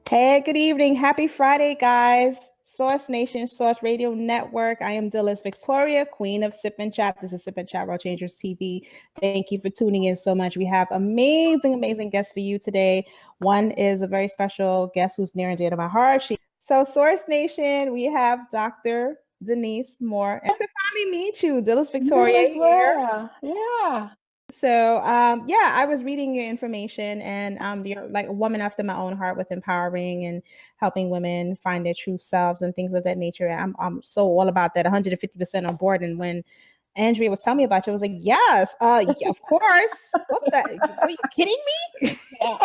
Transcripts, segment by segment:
Hey, good evening. Happy Friday, guys. Source Nation, Source Radio Network. I am Dhylles Victoria, Queen of Sip and Chat. This is Sip and Chat World Changers TV. Thank you for tuning in so much. We have amazing guests for you today. One is a very special guest who's near and dear to my heart. So, Source Nation, we have Dr. Denise Moore. Nice to finally meet you, Dhylles You Victoria as here. well. Yeah. So, yeah, I was reading your information, and you're like a woman after my own heart with empowering and helping women find their true selves and things of that nature. I'm so all about that, 150% on board. And when Andrea was telling me about you, I was like, yes, yeah, of course. What the? Were you kidding me? Yeah.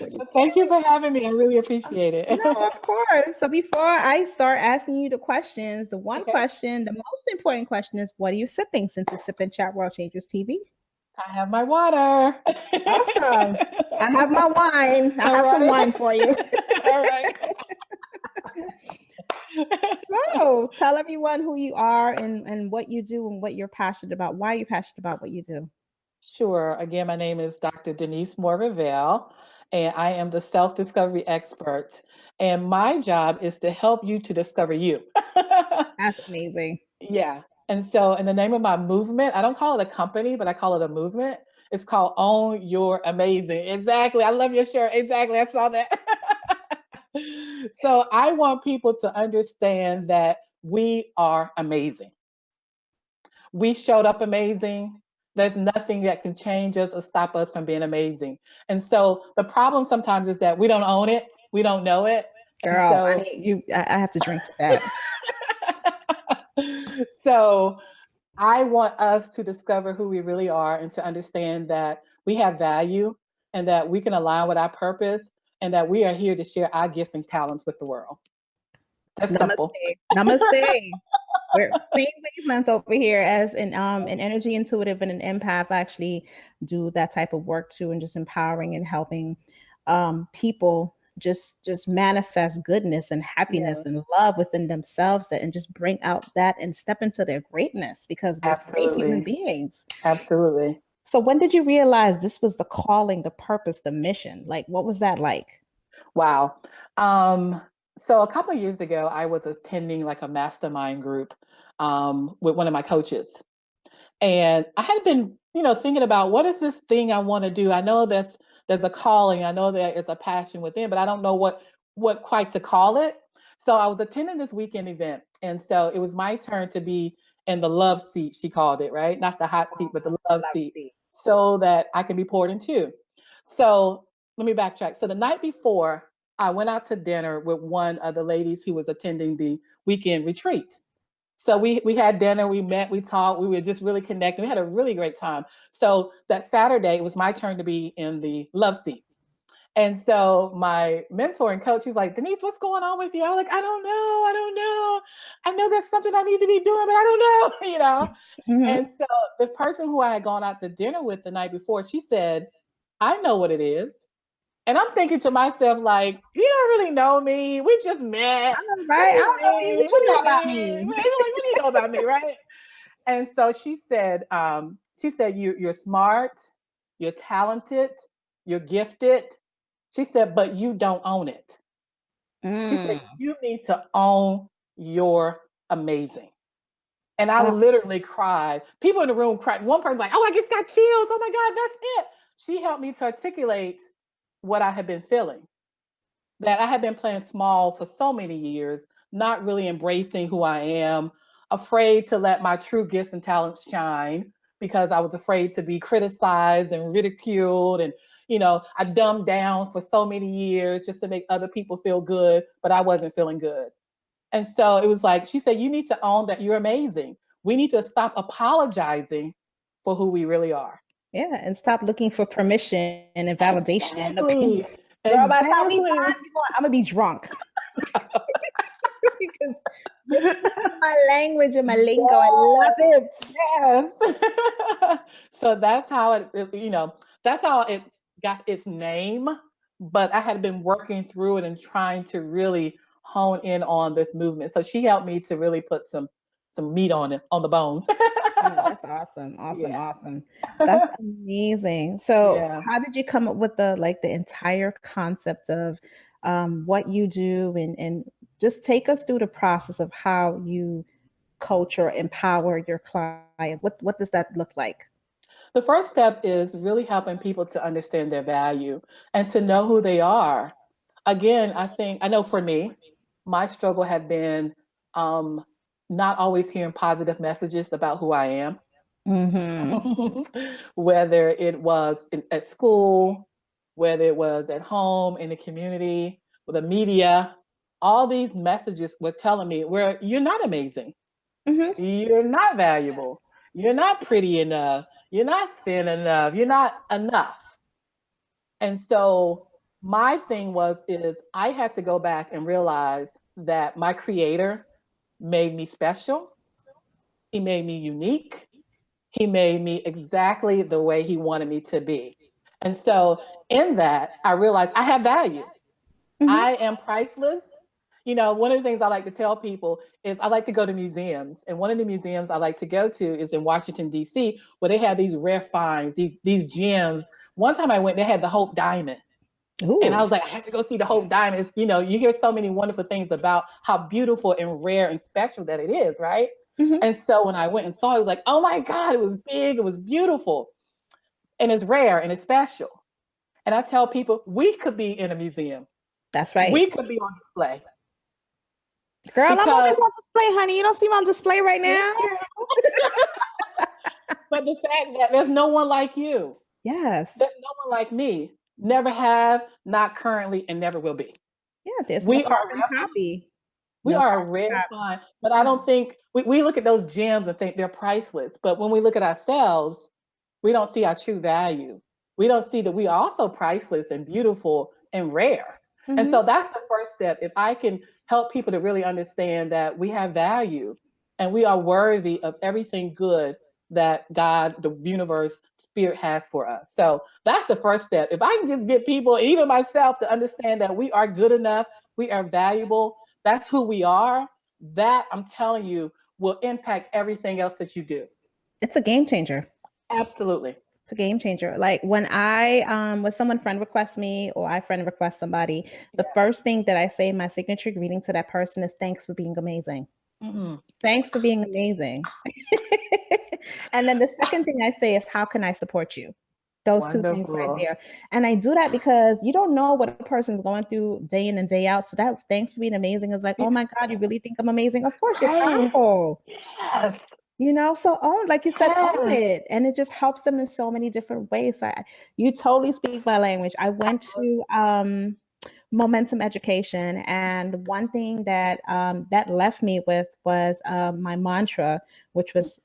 Were you So kidding thank you me? for having me. I really appreciate it. No, of course. So before I start asking you the questions, the one Okay. question, the most important question is, what are you sipping since it's Sip and Chat World Changers TV? I have my water. Awesome. I have my wine. I All have some right. wine for you. All right. So tell everyone who you are and what you do and what you're passionate about. Why are you passionate about what you do? Sure. Again, my name is Dr. Denise Moore Revel, and I am the self-discovery expert. And my job is to help you to discover you. That's amazing. Yeah. And so, in the name of my movement, I don't call it a company, but I call it a movement. It's called Own Your Amazing. Exactly. I love your shirt. Exactly. I saw that. So, I want people to understand that we are amazing. We showed up amazing. There's nothing that can change us or stop us from being amazing. And so, the problem sometimes is that we don't own it, we don't know it. And Girl, I so, need you. I have to drink to that. so I want us to discover who we really are and to understand that we have value and that we can align with our purpose and that we are here to share our gifts and talents with the world. That's simple. Namaste. Namaste. We're same wavelength over here as an energy intuitive and an empath. I actually do that type of work too, and just empowering and helping people just manifest goodness and happiness Yeah, and love within themselves, that and just bring out that and step into their greatness, because we're great human absolutely. beings. Absolutely. So when did you realize this was the calling, the purpose, the mission? Like, what was that like? Wow. Um, so a couple of years ago, I was attending like a mastermind group with one of my coaches. And I had been, thinking about what is this thing I want to do. I know there's a calling. I know there is a passion within, but I don't know what quite to call it. So I was attending this weekend event, and so it was my turn to be in the love seat. She called it, right, not the hot seat, but the love seat, Lovely. so that I can be poured into. So let me backtrack. So the night before, I went out to dinner with one of the ladies who was attending the weekend retreat. So we had dinner, we met, we talked, we were just really connecting. We had a really great time. So that Saturday, it was my turn to be in the love seat. And so my mentor and coach, he's like, Denise, what's going on with you? I was like, I don't know. I don't know. I know there's something I need to be doing, but I don't know, Hmm. And so the person who I had gone out to dinner with the night before, she said, I know what it is. And I'm thinking to myself, like, you don't really know me. We just met. I know, What right? do I you don't know you. mean? What What you do know you about mean? me? Like, what do you know about me, right? And so she said, you're smart, you're talented, you're gifted. She said, but you don't own it. She said, Mm. you need to own your amazing. And I Oh, literally cried. People in the room cried. One person's like, oh, I just got chills. Oh my God, that's it. She helped me to articulate what I had been feeling, that I had been playing small for so many years, not really embracing who I am, afraid to let my true gifts and talents shine because I was afraid to be criticized and ridiculed. And, I dumbed down for so many years just to make other people feel good, but I wasn't feeling good. And so it was like, she said, you need to own that you're amazing. We need to stop apologizing for who we really are. yeah. And stop looking for permission and validation and opinion. Exactly. Girl, by the time we Exactly. done, I'm gonna be drunk because you're speaking my language and my lingo. I love it. Yes. So that's how that's how it got its name. But I had been working through it and trying to really hone in on this movement. So she helped me to really put some meat on it, on the bones. Oh, that's awesome. Awesome. Yeah. Awesome. That's amazing. So Yeah. how did you come up with the entire concept of what you do and just take us through the process of how you coach or empower your client? What does that look like? The first step is really helping people to understand their value and to know who they are. Again, I know for me, my struggle had been um, not always hearing positive messages about who I am, Mm-hmm. whether it was at school, whether it was at home, in the community, with the media. All these messages were telling me where you're not amazing. Mm-hmm. You're not valuable. You're not pretty enough. You're not thin enough. You're not enough. And so my thing is I had to go back and realize that my creator made me special. He made me unique. He made me exactly the way he wanted me to be. And so in that, I realized I have value. Mm-hmm. I am priceless. One of the things I like to tell people is I like to go to museums. And one of the museums I like to go to is in Washington, D.C., where they have these rare finds, these gems. One time I went, they had the Hope Diamond. And I Ooh. was like, I have to go see the Hope Diamond. You hear so many wonderful things about how beautiful and rare and special that it is, right? Mm-hmm. And so when I went and saw it, I was like, oh my God, it was big, it was beautiful, and it's rare and it's special. And I tell people, we could be in a museum. That's right. We could be on display. Girl, I'm Because always on display, honey. You don't see me on display right now. but the fact that there's no one like you, Yes. there's no one like me, never have, not currently, and never will be. Yeah, there's no We are carbon copy. we No are a carbon rare copy. find, but I don't think we look at those gems and think they're priceless. But when we look at ourselves, we don't see our true value. We don't see that we are also priceless and beautiful and rare. And Mm-hmm. so that's the first step. If I can help people to really understand that we have value and we are worthy of everything good that God, the universe, spirit has for us. So that's the first step. If I can just get people, even myself, to understand that we are good enough, we are valuable, that's who we are, that I'm telling you will impact everything else that you do. It's a game changer. Absolutely. It's a game changer. Like when someone friend requests me or I friend request somebody, the first thing that I say in my signature greeting to that person is thanks for being amazing. Mhm. Thanks for being amazing. And then the second thing I say is, how can I support you? Those two things right Wonderful. there. And I do that because you don't know what a person's going through day in and day out. So that thanks for being amazing is like, Yeah. oh my God, you really think I'm amazing? Of course, you're Right. powerful. Yes. So own, like you said, own Yes. it. And it just helps them in so many different ways. You totally speak my language. I went to momentum education, and one thing that left me with was my mantra, which was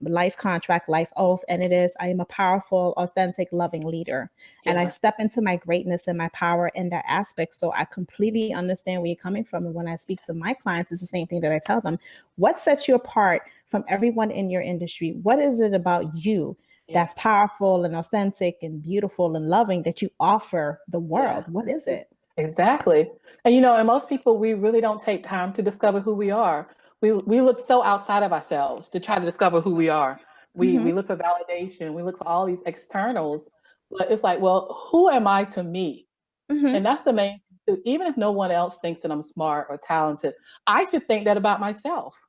life contract, life oath, and it is, I am a powerful, authentic, loving leader, and I Yeah. step into my greatness and my power in that aspect. So I completely understand where you're coming from, and when I speak to my clients, it's the same thing that I tell them. What sets you apart from everyone in your industry? What is it about you Yeah. that's powerful and authentic and beautiful and loving that you offer the Yeah. world? What is it? Exactly. And most people, we really don't take time to discover who we are. We look so outside of ourselves to try to discover who we are. We Mm-hmm. look for validation. We look for all these externals, but it's like, well, who am I to me? And Mm-hmm. that's the main thing too. Even if no one else thinks that I'm smart or talented, I should think that about myself.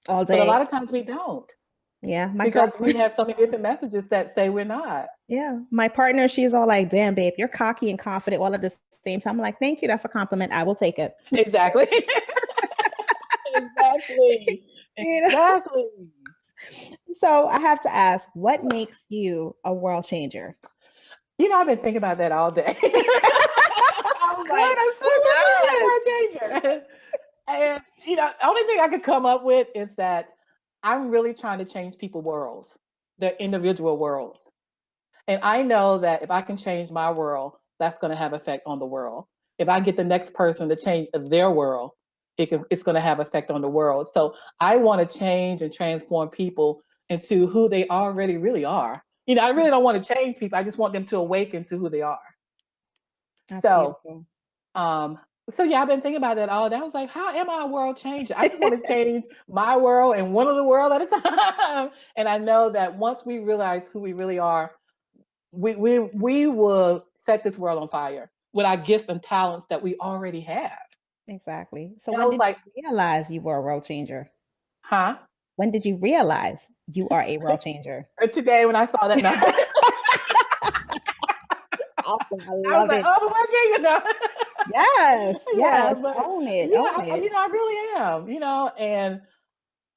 All But a day. lot of times we don't Yeah. My because we girlfriend. have so many different messages that say we're not. Yeah. My partner, she's all like, damn, babe, you're cocky and confident all at the same time. I'm like, thank you. That's a compliment. I will take it. Exactly. Exactly. You know? Exactly. So I have to ask, what makes you a world changer? I've been thinking about that all day. I was Good. like, I'm what makes me a so world changer? And the only thing I could come up with is that I'm really trying to change people's worlds, their individual worlds. And I know that if I can change my world, that's going to have effect on the world. If I get the next person to change their world, it's going to have effect on the world. So I want to change and transform people into who they already really are. I really don't want to change people. I just want them to awaken to who they are. That's So beautiful. um, So yeah, I've been thinking about that all day. I was like, how am I a world changer? I just want to change my world and one of the world at a time. And I know that once we realize who we really are, we will set this world on fire with our gifts and talents that we already have. Exactly. So And I when was did like, you realize you were a world changer? huh? When did you realize you are a world changer? Today when I saw that, no. Awesome. I I was love like, it. oh, okay, Yes, yeah, yes. but Own it. yeah, Own it. I really am, and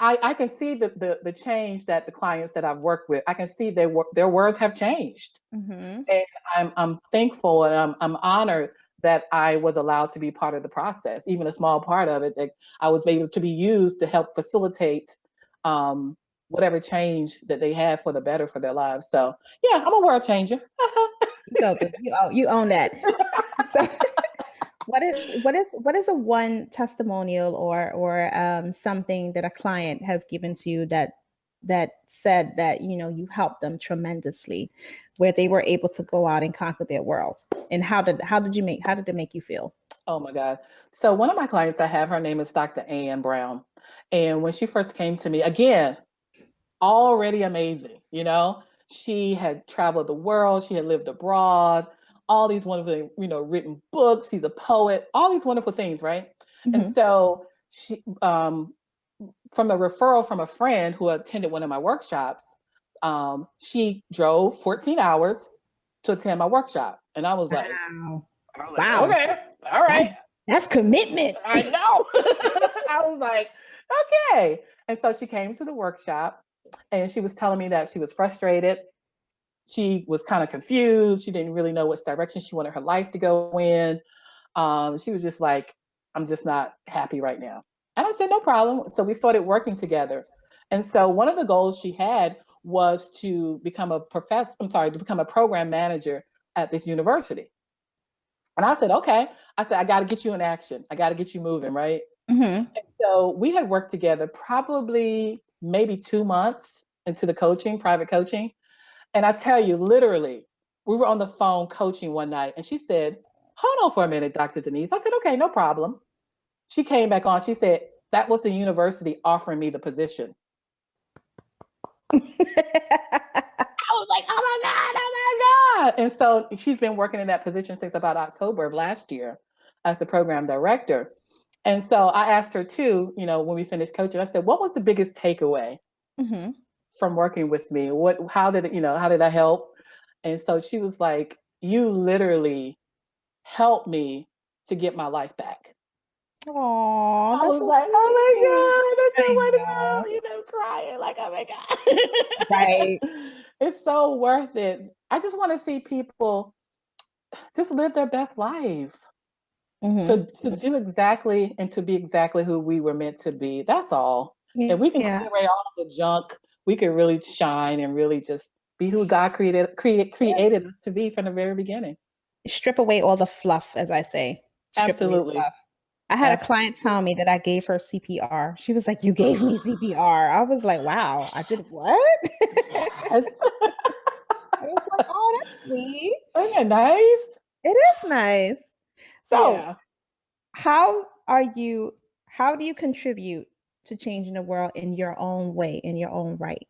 I can see the change that the clients that I've worked with, I can see their words have changed. Hmm. And I'm thankful and I'm honored that I was allowed to be part of the process, even a small part of it, that I was able to be used to help facilitate um, whatever change that they have for the better for their lives. So yeah, I'm a world changer. So good. You own that. So what is a one testimonial or something that a client has given to you that said that you helped them tremendously, where they were able to go out and conquer their world? And how did it make you feel? Oh my God. So one of my clients I have, her name is Dr. Ann Brown. And when she first came to me, again, already amazing, she had traveled the world, she had lived abroad, all these wonderful, written books, she's a poet, all these wonderful things, right? And Hmm. so she, from a referral from a friend who attended one of my workshops, she drove 14 hours to attend my workshop. And Wow. I was like, Wow. okay, all That's right. that's commitment. I know. I was like, okay. And so she came to the workshop and she was telling me that she was frustrated. She was kind of confused. She didn't really know which direction she wanted her life to go in. She was just like, I'm just not happy right now. And I said, no problem. So we started working together. And so one of the goals she had was to become to become a program manager at this university. And I said, okay. I said, I got to get you in action. I got to get you moving, right? Hmm. And so we had worked together probably maybe 2 months into the private coaching. And I tell you, literally, we were on the phone coaching one night and she said, hold on for a minute, Dr. Denise. I said, okay, no problem. She came back on. She said, that was the university offering me the position. I was like, oh my God, oh my God. And so she's been working in that position since about October of last year as the program director. And so I asked her too, when we finished coaching, I said, what was the biggest takeaway Hmm. from working with me? How did I help? And so she was like, you literally helped me to get my life back. Oh, I that's was so like, sweet. oh my God, that's I so know. wonderful. Crying like, oh my Right. God. It's so worth it. I just want to see people just live their best life. Hmm. To do exactly and to be exactly who we were meant to be. That's all. If we can Yeah. clear away all the junk, we can really shine and really just be who God Yeah. created us to be from the very beginning. Strip away all the fluff, as I say. Strip away the Absolutely. fluff. I had a client tell Absolutely. me that I gave her CPR. She was like, "You gave me CPR." I was like, "Wow, I did what?" Yes. I was like, "Oh, that's sweet. Isn't that nice? It is nice." So, Yeah. how are you? How do you contribute to changing the world in your own way, in your own right?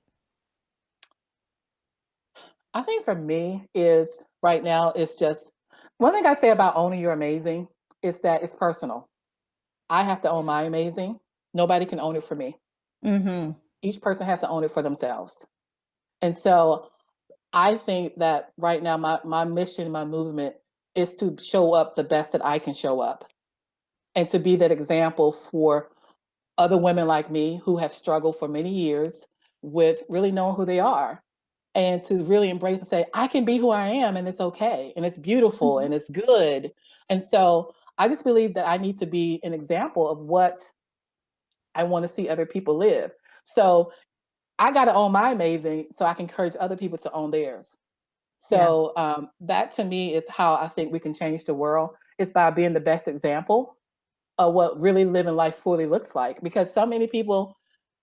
I think for me is right now it's just one thing I say about owning your amazing is that it's personal. I have to own my amazing. Nobody can own it for me. Mm-hmm. Each person has to own it for themselves. And so I think that right now my mission, my movement is to show up the best that I can show up and to be that example for other women like me who have struggled for many years with really knowing who they are and to really embrace and say, I can be who I am and it's okay and it's beautiful Mm-hmm. and it's good. And so I just believe that I need to be an example of what I want to see other people live. So I got to own my amazing so I can encourage other people to own theirs. Yeah. So that to me is how I think we can change the world is by being the best example of what really living life fully looks like. Because so many people,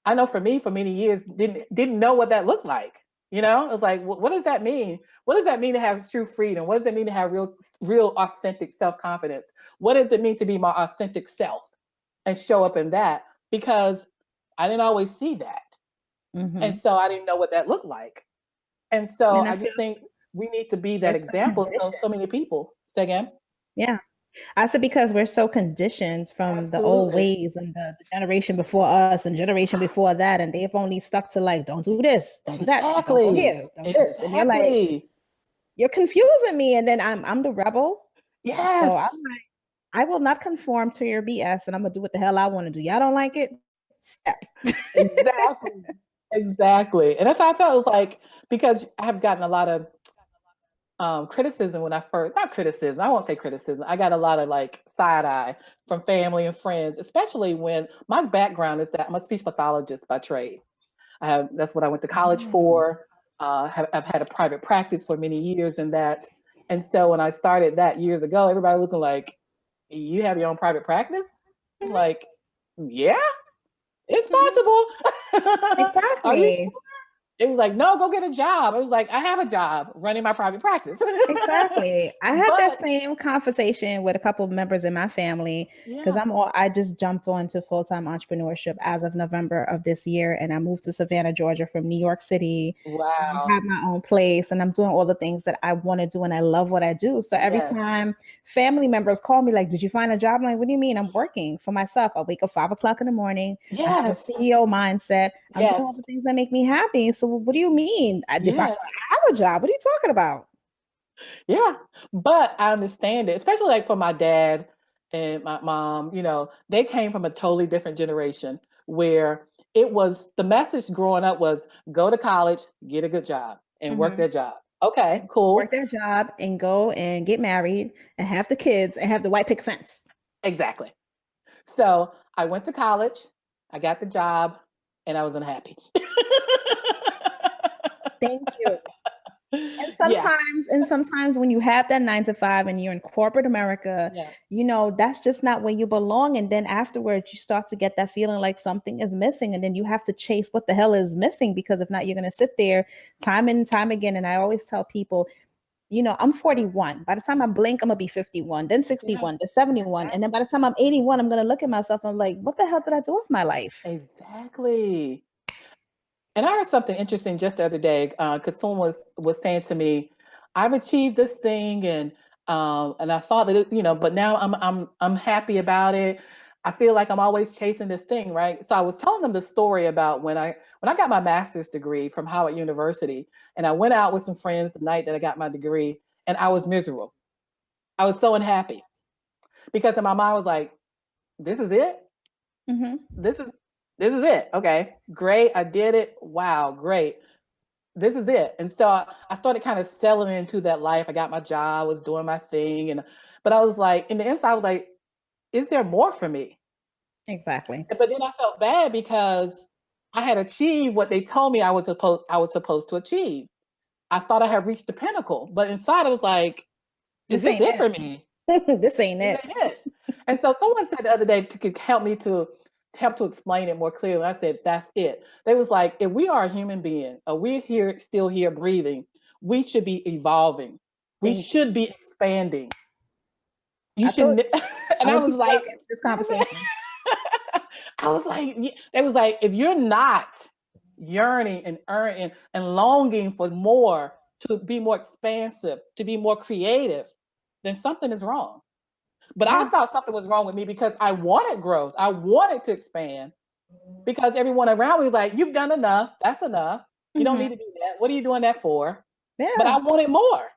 I know for me, for many years, didn't know what that looked like. You know, it's like, what does that mean? What does that mean to have true freedom? What does it mean to have real, authentic self-confidence? What does it mean to be my authentic self and show up in that? Because I didn't always see that. And so I didn't know what that looked like. And so And I I feel just think we need to be that we're so example. So conditioned. many people. Say again. Yeah. I said because we're so conditioned from the old Absolutely. ways and the generation before us and generation before that, and they've only stuck to like, don't do this, don't do that, don't go Exactly. here, don't this. And you're like, Exactly. you're confusing me. And then I'm the rebel. So I'm Yes. like, I will not conform to your BS and I'm gonna do what the hell I want to do. Y'all don't like it? Step. Exactly. Exactly. And that's how I felt. It was like, because I have gotten a lot of criticism when I first, not criticism, I won't say criticism. I got a lot of like side eye from family and friends, especially when my background is that I'm a speech pathologist by trade. That's what I went to college Oh. for. I've had a private practice for many years in that. And so when I started that years ago, everybody looking like, you have your own private practice? I'm Mhm. like, yeah, it's Mhm. possible. Are you Exactly. sure? It was like, no, go get a job. I was like, I have a job running my private practice. Exactly. I had that But same conversation with a couple of members in my family because yeah, I just jumped on to full-time entrepreneurship as of November of this year. And I moved to Savannah, Georgia from New York City. I wow. have my own place and I'm doing all the things that I want to do and I love what I do. So every Yes, time family members call me, like, did you find a job? I'm like, what do you mean? I'm working for myself. I wake up 5 o'clock in the morning. I have a yes, CEO mindset. I'm doing yes, all the things that make me happy. So what do you mean? If I yes. have a job, what are you talking about? Yeah, but I understand it, especially like for my dad and my mom, they came from a totally different generation where it was the message growing up was go to college, get a good job, and work Mhm. that job. Okay, Work cool. their job and go and get married and have the kids and have the white picket fence. Exactly. So I went to college, I got the job, and I was unhappy. Thank you. Yeah, And sometimes when you have that 9 to 5 and you're in corporate America, yeah, that's just not where you belong. And then afterwards, you start to get that feeling like something is missing. And then you have to chase what the hell is missing because if not, you're going to sit there time and time again. And I always tell people, I'm 41. By the time I blink, I'm going to be 51, then yeah, 61, then 71. And then by the time I'm 81, I'm going to look at myself. I'm like, what the hell did I do with my life? exactly. And I heard something interesting just the other day because someone was saying to me, "I've achieved this thing, and I thought that but now I'm happy about it. I feel like I'm always chasing this thing, right?" So I was telling them the story about when I got my master's degree from Howard University, and I went out with some friends the night that I got my degree, and I was miserable. I was so unhappy because in my mind I was like, "This is it. Mm-hmm. This is this is it. Okay, great. I did it. Wow, great." This is it. And so I started kind of settling into that life. I got my job, was doing my thing. But I was like, in the inside, I was like, is there more for me? Exactly. But then I felt bad because I had achieved what they told me I was supposed to achieve. I thought I had reached the pinnacle, but inside I was like, is This this ain't it for it. me? This ain't This it. ain't it. And so someone said the other day could help me to explain it more clearly. I said, that's it. They was like, if we are a human being, or we're here still here breathing, we should be evolving. We Thank you. should be expanding. You I should told you, and I'm I gonna was pick you up like, after this conversation. I was like, they was like, if you're not yearning and earning and longing for more, to be more expansive, to be more creative, then something is wrong. But I Yeah. thought something was wrong with me because I wanted growth. I wanted to expand because everyone around me was like, you've done enough. That's enough. You don't Hmm. need to do that. What are you doing that for? But I Yeah. wanted more.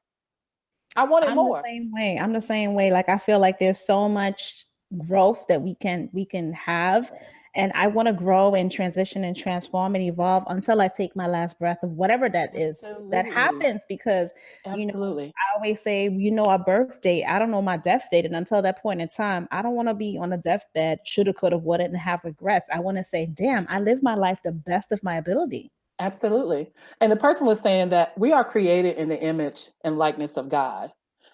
I wanted I'm the more. same way. I'm the same way. Like I feel like there's so much growth that we can have. And I want to grow and transition and transform and evolve until I take my last breath of whatever that is that Absolutely. happens because Absolutely. I always say, our birth date. I don't know my death date. And until that point in time, I don't want to be on a deathbed, shoulda, coulda, woulda, and have regrets. I want to say, damn, I lived my life the best of my ability. Absolutely. And the person was saying that we are created in the image and likeness of God.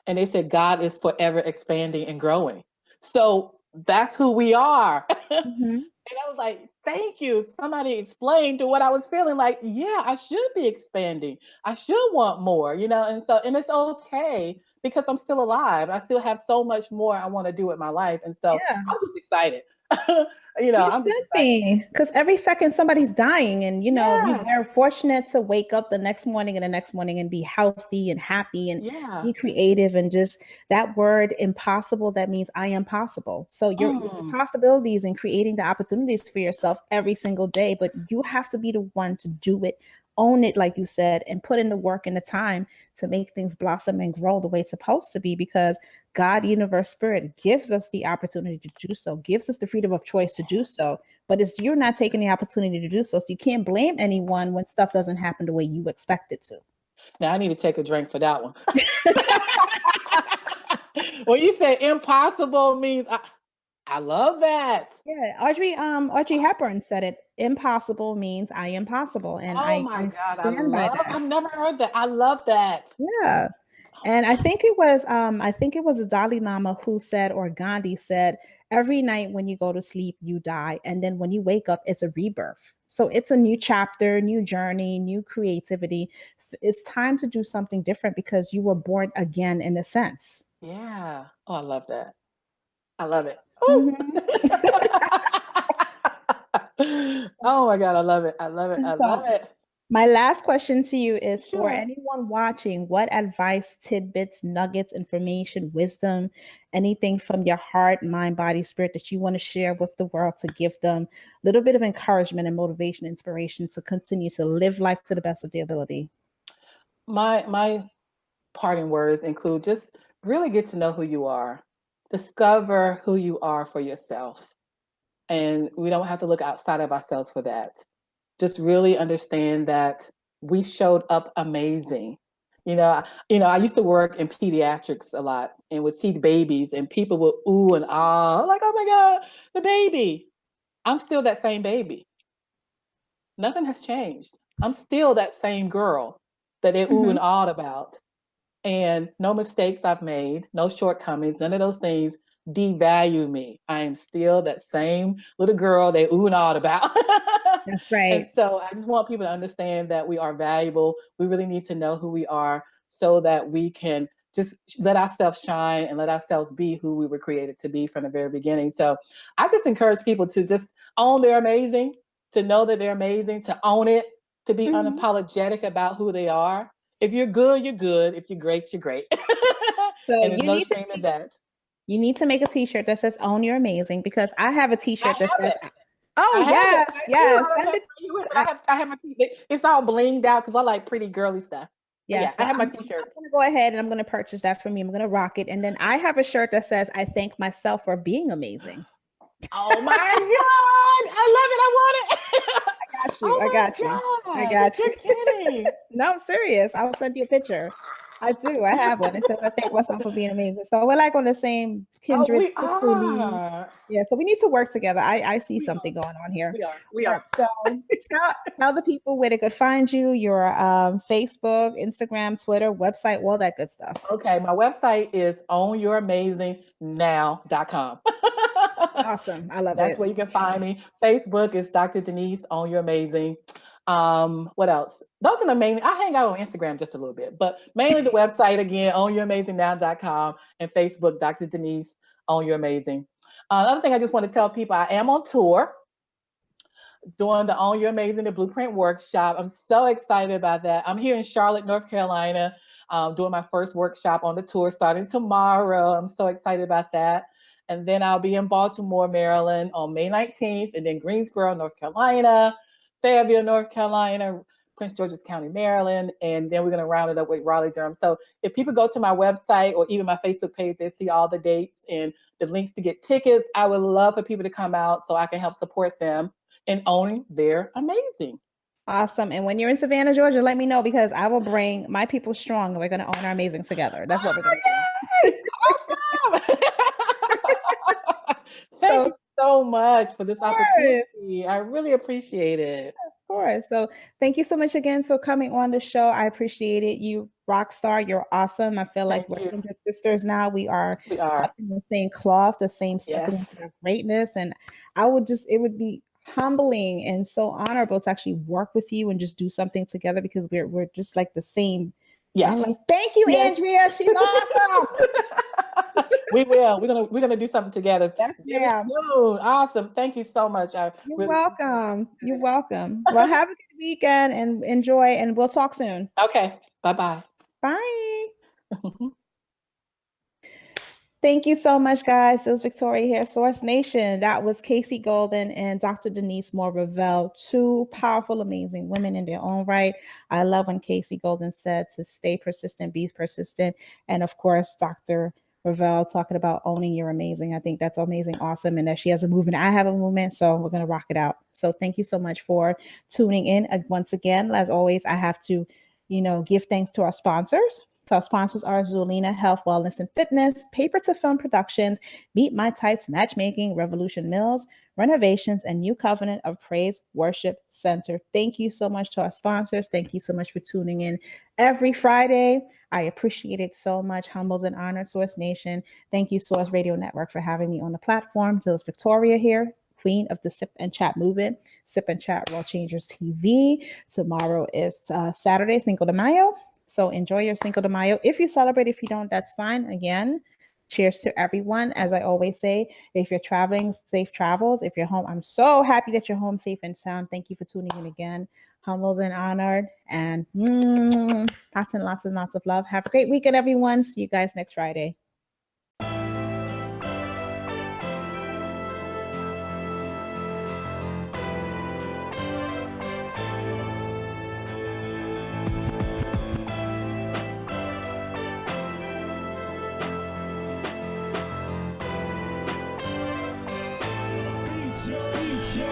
And they said God is forever expanding and growing. So that's who we are. Mm-hmm. And I was like, thank you. Somebody explained to what I was feeling like, yeah, I should be expanding. I should want more, and it's okay because I'm still alive. I still have so much more I want to do with my life. And so Yeah. I'm just excited. You I'm just should excited. be, because every second somebody's dying, and Yes. they're fortunate to wake up the next morning and the next morning and be healthy and happy and Yeah. be creative, and just that word impossible, that means I am possible. So it's Mm. possibilities and creating the opportunities for yourself every single day, but you have to be the one to do it, own it, like you said, and put in the work and the time to make things blossom and grow the way it's supposed to be, because God, universe, spirit gives us the opportunity to do so, gives us the freedom of choice to do so. But it's you're not taking the opportunity to do so. So you can't blame anyone when stuff doesn't happen the way you expect it to. Now I need to take a drink for that one. When you say impossible means I love that. Yeah, Audrey Hepburn said it. Impossible means I am possible, and Oh I my God, stand by that. I've never heard that. I love that. Yeah. And I think it was the Dalai Lama who said, or Gandhi said, every night when you go to sleep, you die. And then when you wake up, it's a rebirth. So it's a new chapter, new journey, new creativity. It's time to do something different because you were born again in a sense. Yeah. Oh, I love that. I love it. Ooh. Mhm. Oh my God, I love it. I love it. I love So it. my last question to you is, for Sure. anyone watching, what advice, tidbits, nuggets, information, wisdom, anything from your heart, mind, body, spirit that you want to share with the world to give them a little bit of encouragement and motivation, inspiration to continue to live life to the best of their ability? My parting words include just really get to know who you are. Discover who you are for yourself. And we don't have to look outside of ourselves for that. Just really understand that we showed up amazing. I used to work in pediatrics a lot and would see the babies and people would ooh and ah, like, oh my God, the baby. I'm still that same baby. Nothing has changed. I'm still that same girl that they ooh and Mhm. awed about. And no mistakes I've made, no shortcomings, none of those things devalue me. I am still that same little girl they ooh and awed about. That's And right. so I just want people to understand that we are valuable. We really need to know who we are so that we can just let ourselves shine and let ourselves be who we were created to be from the very beginning. So I just encourage people to just own their amazing, to know that they're amazing, to own it, to be Mhm. unapologetic about who they are. If you're good, you're good. If you're great, you're great. So And there's no shame in that. you need to make a t-shirt that says own your amazing, because I have a I t-shirt that have says, it. oh I have it. yes, I do. yes, I don't send have it. to tell you it, but I have my t-shirt. It's all blinged out because I like pretty girly stuff. But yeah, Yes, I well, have my I'm t-shirts. gonna go ahead and I'm gonna purchase that for me. I'm gonna rock it. And then I have a shirt that says, I thank myself for being amazing. Oh my God. I love it. I want it. Got you. I Oh got you. my I God. got You're you. kidding. No, I'm serious. I'll send you a picture. I do. I have one. It says, I thank myself for being amazing. So we're like on the same Oh, kindred we sisterly. are. Yeah, so we need to work together. I see We something are. going on here. We are. We But are. so tell the people where they could find you, your Facebook, Instagram, Twitter, website, all that good stuff. Okay. My website is ownyouramazingnnow.com. Awesome. I love That's it. where you can find me. Facebook is Dr. Denise Own Your Amazing. What else? Those are the main. I hang out on Instagram just a little bit, but mainly the website again, ownyouramazingnnow.com, and Facebook, Dr. Denise Own Your Amazing. Another thing I just want to tell people, I am on tour doing the Own Your Amazing, the Blueprint Workshop. I'm so excited about that. I'm here in Charlotte, North Carolina, doing my first workshop on the tour starting tomorrow. I'm so excited about that. And then I'll be in Baltimore, Maryland on May 19th, and then Greensboro, North Carolina, Fayetteville, North Carolina, Prince George's County, Maryland, and then we're going to round it up with Raleigh, Durham. So if people go to my website or even my Facebook page, they see all the dates and the links to get tickets. I would love for people to come out so I can help support them and owning their amazing. Awesome. And when you're in Savannah, Georgia, let me know, because I will bring my people strong and we're going to own our amazing together. That's what we're going to Oh, do. yay! Awesome. Thank So, you so much for this of course. opportunity. I really appreciate it. Of course. So thank you so much again for coming on the show. I appreciate it. You rock star. You're awesome. I feel like Thank we're you. kindred sisters now. We are We are. cut from the same cloth, the same stepping Yes. into that greatness. And it would be humbling and so honorable to actually work with you and just do something together because we're just like the same. Yes. I'm like, thank you, Yes. Andrea. She's awesome. We will. We're gonna do something together. Yes, ma'am. Awesome. Thank you so much. You're welcome. You're welcome. Well, have a good weekend and enjoy, and we'll talk soon. Okay. Bye-bye. Bye. Thank you so much, guys. It was Victoria here, Source Nation. That was Casey Golden and Dr. Denise Moore Revel, two powerful, amazing women in their own right. I love when Casey Golden said to stay persistent, be persistent. And of course, Dr. Revel talking about owning your amazing. I think that's amazing, awesome. And that she has a movement. I have a movement, so we're going to rock it out. So thank you so much for tuning in. Once again, as always, I have to, give thanks to our sponsors. So our sponsors are Zulina Health, Wellness, and Fitness, Paper to Film Productions, Meet My Types Matchmaking, Revolution Mills, Renovations, and New Covenant of Praise Worship Center. Thank you so much to our sponsors. Thank you so much for tuning in every Friday. I appreciate it so much. Humbled and honored, Source Nation. Thank you, Source Radio Network, for having me on the platform. Dhylles Victoria here, queen of the Sip and Chat movement, Sip and Chat World Changers TV. Tomorrow is Saturday, Cinco de Mayo. So enjoy your Cinco de Mayo. If you celebrate, if you don't, that's fine. Again, cheers to everyone. As I always say, if you're traveling, safe travels. If you're home, I'm so happy that you're home safe and sound. Thank you for tuning in again. Humbled and honored. And lots and lots and lots of love. Have a great weekend, everyone. See you guys next Friday.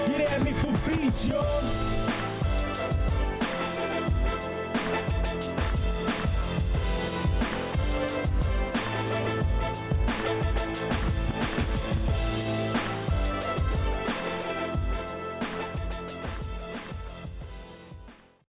Get at me for beats, y'all.